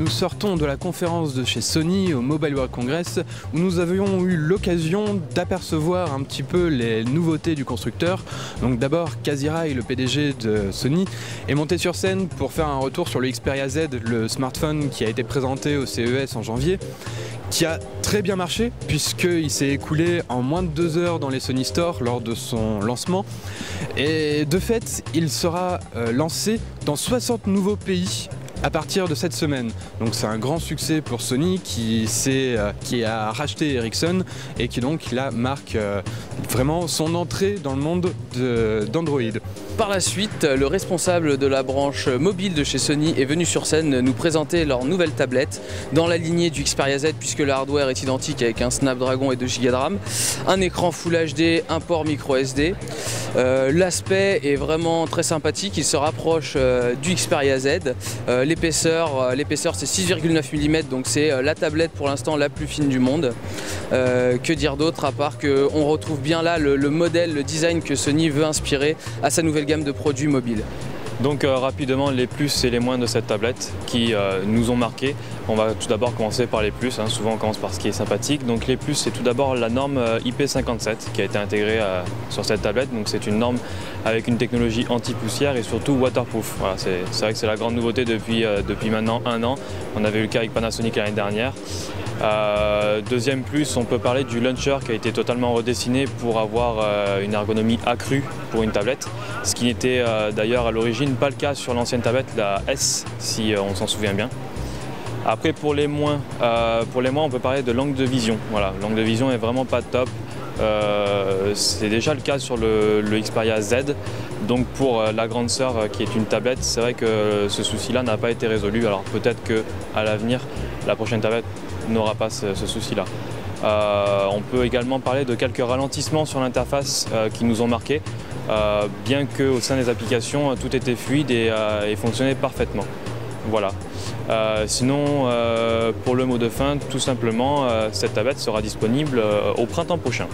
nous sortons de la conférence de chez Sony au Mobile World Congress où nous avions eu l'occasion d'apercevoir un petit peu les nouveautés du constructeur. Donc d'abord, Kazirai, le PDG de Sony, est monté sur scène pour faire un retour sur le Xperia Z, le smartphone qui a été présenté au CES en janvier, qui a très bien marché puisqu'il s'est écoulé en moins de 2 heures dans les Sony Store lors de son lancement. Et de fait, il sera lancé dans 60 nouveaux pays à partir de cette semaine. Donc c'est un grand succès pour Sony qui a racheté Ericsson et qui donc là marque vraiment son entrée dans le monde d'Android. Par la suite, le responsable de la branche mobile de chez Sony est venu sur scène nous présenter leur nouvelle tablette dans la lignée du Xperia Z puisque le hardware est identique avec un Snapdragon et 2 Go de RAM, un écran Full HD, un port micro SD. L'aspect est vraiment très sympathique, il se rapproche du Xperia Z. L'épaisseur c'est 6,9 mm, donc c'est la tablette pour l'instant la plus fine du monde. Que dire d'autre à part qu'on retrouve bien là le modèle, le design que Sony veut inspirer à sa nouvelle gamme de produits mobiles. Donc rapidement les plus et les moins de cette tablette qui nous ont marqué. On va tout d'abord commencer par les plus, souvent on commence par ce qui est sympathique. Donc les plus, c'est tout d'abord la norme IP57 qui a été intégrée sur cette tablette. Donc c'est une norme avec une technologie anti-poussière et surtout waterproof. Voilà, c'est vrai que c'est la grande nouveauté depuis maintenant 1 an. On avait eu le cas avec Panasonic l'année dernière. Deuxième plus, on peut parler du launcher qui a été totalement redessiné pour avoir une ergonomie accrue pour une tablette, ce qui n'était d'ailleurs à l'origine pas le cas sur l'ancienne tablette, la S, si on s'en souvient bien. Après pour les moins, on peut parler de l'angle de vision. Voilà, l'angle de vision est vraiment pas top. C'est déjà le cas sur le Xperia Z. Donc pour la grande sœur qui est une tablette, c'est vrai que ce souci-là n'a pas été résolu. Alors peut-être qu'à l'avenir, la prochaine tablette n'aura pas ce souci-là. On peut également parler de quelques ralentissements sur l'interface qui nous ont marqué, bien qu'au sein des applications, tout était fluide et fonctionnait parfaitement. Voilà. Sinon, pour le mot de fin, tout simplement, cette tablette sera disponible au printemps prochain.